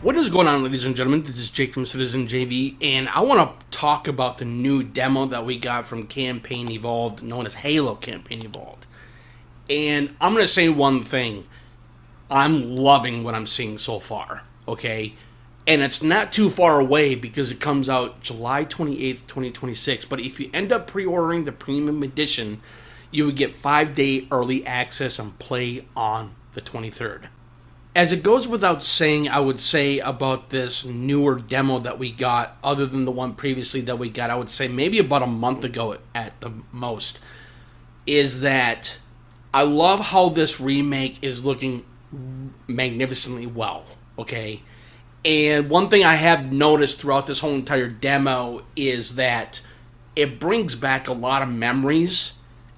What is going on, ladies and gentlemen? This is Jake from Citizen JV, and I want to talk about the new demo that we got from Campaign Evolved, known as Halo Campaign Evolved. And I'm going to say one thing. I'm loving what I'm seeing so far, okay? And it's not too far away because it comes out July 28th, 2026. But if you end up pre-ordering the premium edition, you would get 5-day early access and play on the 23rd. As it goes without saying, I would say about this newer demo that we got, other than the one previously that we got, I would say maybe about a month ago at the most, is that I love how this remake is looking magnificently well, okay? And one thing I have noticed throughout this whole entire demo is that it brings back a lot of memories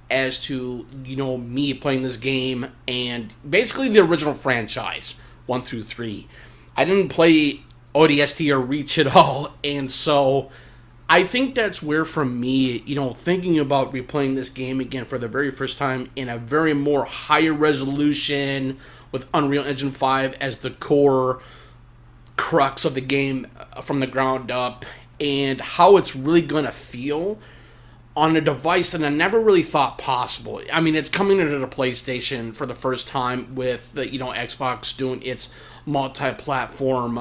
as to, me playing this game and basically the original franchise, 1 through 3. I didn't play ODST or Reach at all, and so I think that's where, for me, thinking about replaying this game again for the very first time in a very more higher resolution with Unreal Engine 5 as the core crux of the game from the ground up, and how it's really going to feel on a device that I never really thought possible. I mean, it's coming into the PlayStation for the first time with the, Xbox doing its multi-platform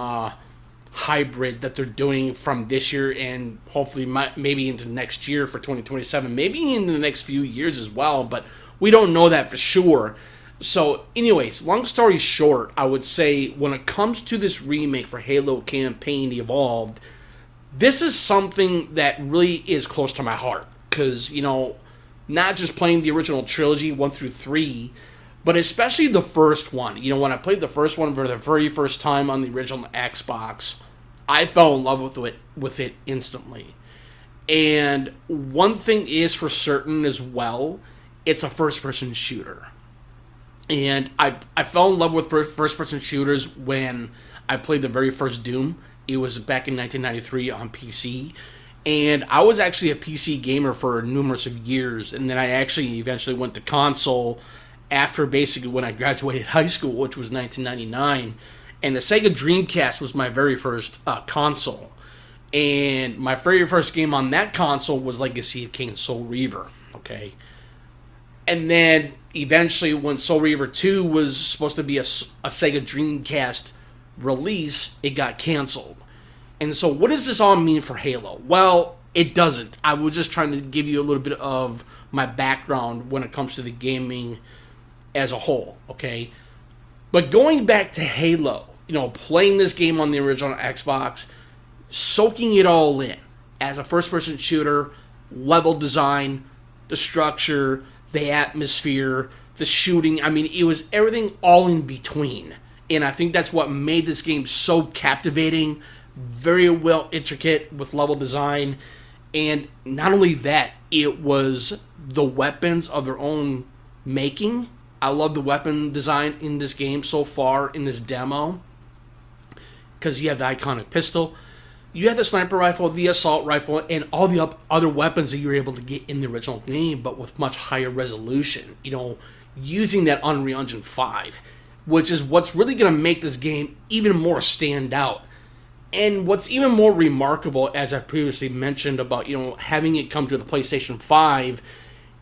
hybrid that they're doing from this year and hopefully maybe into next year for 2027, maybe in the next few years as well, but we don't know that for sure. So anyways, long story short, I would say when it comes to this remake for Halo Campaign Evolved, this is something that really is close to my heart. Because, not just playing the original trilogy 1 through 3, but especially the first one. When I played the first one for the very first time on the original Xbox, I fell in love with it instantly. And one thing is for certain as well, it's a first-person shooter. And I fell in love with first-person shooters when I played the very first Doom. It was back in 1993 on PC. And I was actually a PC gamer for numerous of years, and then I actually eventually went to console after basically when I graduated high school, which was 1999, and the Sega Dreamcast was my very first console. And my very first game on that console was Legacy of Kain Soul Reaver, okay? And then eventually when Soul Reaver 2 was supposed to be a Sega Dreamcast release, it got canceled. And so what does this all mean for Halo? Well, it doesn't. I was just trying to give you a little bit of my background when it comes to the gaming as a whole, okay? But going back to Halo, playing this game on the original Xbox, soaking it all in as a first-person shooter, level design, the structure, the atmosphere, the shooting. I mean, it was everything all in between. And I think that's what made this game so captivating, very well intricate with level design, and not only that, it was the weapons of their own making. I love the weapon design in this game so far in this demo, because you have the iconic pistol, you have the sniper rifle, the assault rifle, and all the other weapons that you were able to get in the original game, but with much higher resolution, using that Unreal Engine 5, which is what's really going to make this game even more stand out. And what's even more remarkable, as I previously mentioned about, having it come to the PlayStation 5,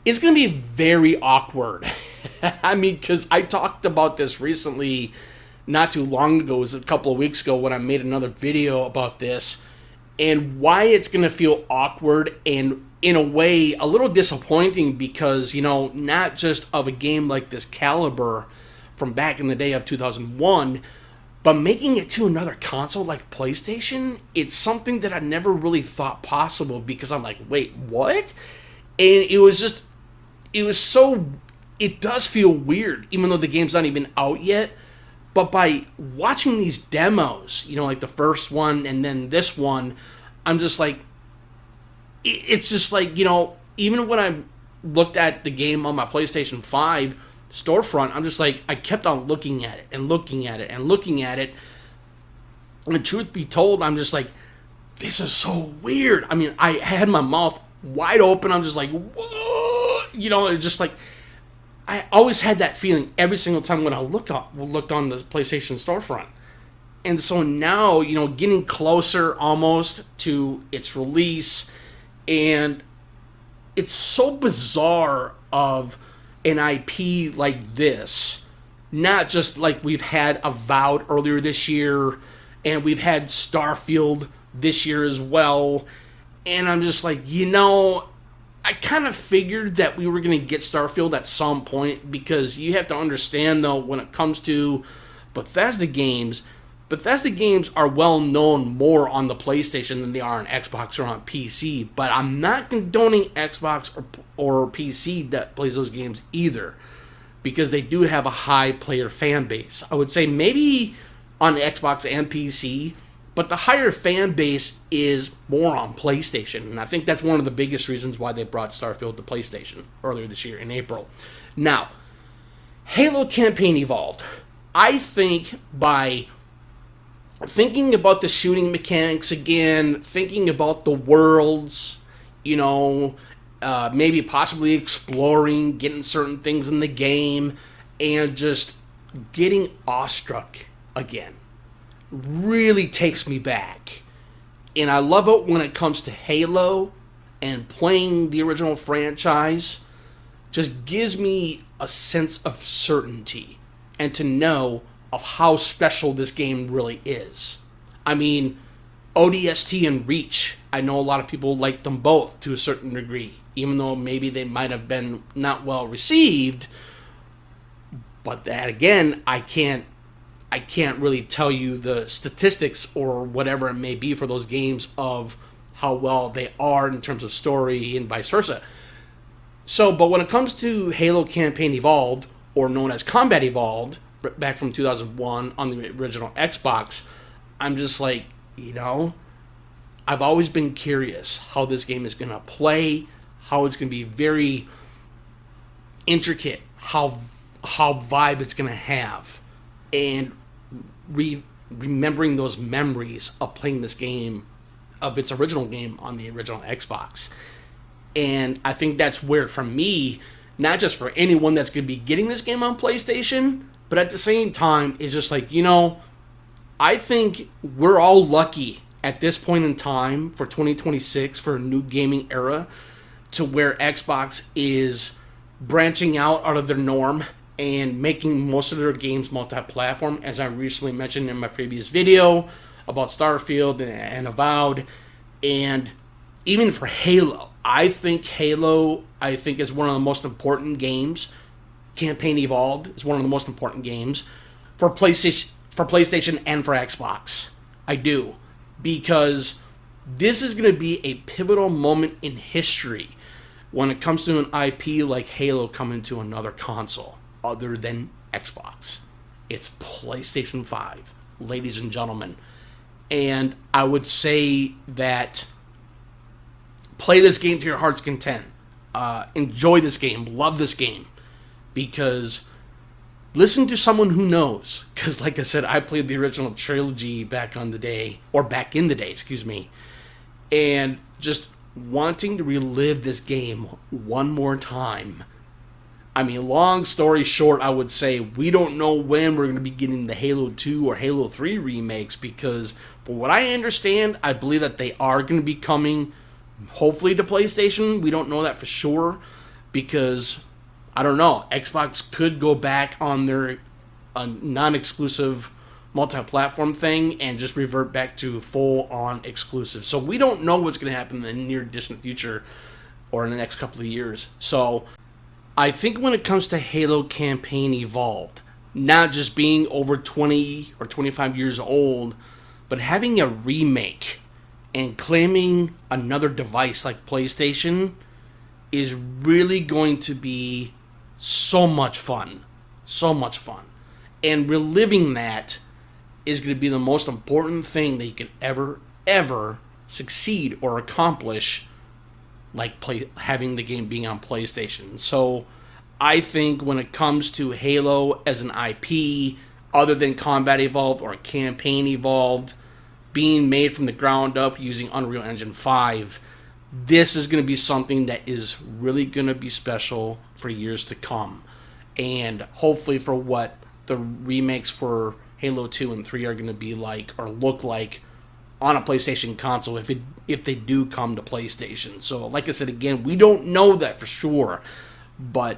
it's going to be very awkward. I mean, because I talked about this recently, not too long ago, it was a couple of weeks ago when I made another video about this, and why it's going to feel awkward and, in a way, a little disappointing because, not just of a game like this caliber from back in the day of 2001, but making it to another console like PlayStation, it's something that I never really thought possible because I'm like, wait, what? And it does feel weird, even though the game's not even out yet. But by watching these demos, like the first one and then this one, I'm just like, it's just like, even when I looked at the game on my PlayStation 5 storefront, I'm just like, I kept on looking at it and looking at it and looking at it. And truth be told, I'm just like, this is so weird. I mean, I had my mouth wide open. I'm just like, whoa, it's just like, I always had that feeling every single time when I looked on the PlayStation storefront. And so now, getting closer almost to its release, and it's so bizarre of an IP like this, not just like we've had Avowed earlier this year, and we've had Starfield this year as well, and I'm just like, I kind of figured that we were going to get Starfield at some point, because you have to understand, though, when it comes to Bethesda games are well known more on the PlayStation than they are on Xbox or on PC. But I'm not condoning Xbox or PC that plays those games either, because they do have a high player fan base. I would say maybe on Xbox and PC, but the higher fan base is more on PlayStation. And I think that's one of the biggest reasons why they brought Starfield to PlayStation earlier this year in April. Now, Halo Campaign Evolved. I think by thinking about the shooting mechanics again, thinking about the worlds, maybe possibly exploring, getting certain things in the game, and just getting awestruck again, really takes me back. And I love it when it comes to Halo, and playing the original franchise just gives me a sense of certainty and to know of how special this game really is. I mean, ODST and Reach, I know a lot of people like them both to a certain degree, even though maybe they might have been not well received. But that, again, I can't really tell you the statistics or whatever it may be for those games of how well they are in terms of story and vice versa. So, but when it comes to Halo Campaign Evolved, or known as Combat Evolved, back from 2001 on the original Xbox, I'm just like, I've always been curious how this game is going to play, how it's going to be very intricate, how vibe it's going to have, and remembering those memories of playing this game, of its original game on the original Xbox. And I think that's where, for me, not just for anyone that's going to be getting this game on PlayStation, but at the same time, it's just like, I think we're all lucky at this point in time for 2026, for a new gaming era, to where Xbox is branching out of their norm and making most of their games multi-platform, as I recently mentioned in my previous video about Starfield and Avowed. And even for Halo, I think Halo is one of the most important games. Campaign Evolved is one of the most important games for PlayStation and for Xbox. I do, because this is going to be a pivotal moment in history when it comes to an IP like Halo coming to another console other than Xbox. It's PlayStation 5, ladies and gentlemen. And I would say that play this game to your heart's content. Enjoy this game. Love this game. Because listen to someone who knows. Because like I said, I played the original trilogy back in the day. And just wanting to relive this game one more time. I mean, long story short, I would say we don't know when we're going to be getting the Halo 2 or Halo 3 remakes, because for what I understand, I believe that they are going to be coming hopefully to PlayStation. We don't know that for sure, because I don't know, Xbox could go back on their non-exclusive multi-platform thing and just revert back to full-on exclusive. So we don't know what's going to happen in the near distant future or in the next couple of years. So I think when it comes to Halo Campaign Evolved, not just being over 20 or 25 years old, but having a remake and claiming another device like PlayStation is really going to be so much fun. So much fun. And reliving that is going to be the most important thing that you can ever succeed or accomplish, like having the game being on PlayStation. So I think when it comes to Halo as an IP, other than Combat Evolved or Campaign Evolved, being made from the ground up using Unreal Engine 5, this is going to be something that is really going to be special for years to come. And hopefully for what the remakes for Halo 2 and 3 are going to be like or look like on a PlayStation console if they do come to PlayStation. So, like I said again, we don't know that for sure, but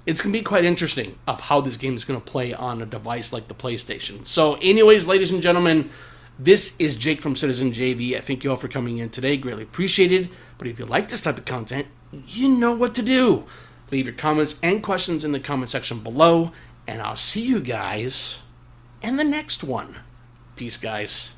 it's going to be quite interesting of how this game is going to play on a device like the PlayStation. So, anyways, ladies and gentlemen, this is Jake from Citizen JV. I thank you all for coming in today. Greatly appreciated. But if you like this type of content, you know what to do. Leave your comments and questions in the comment section below, and I'll see you guys in the next one. Peace, guys.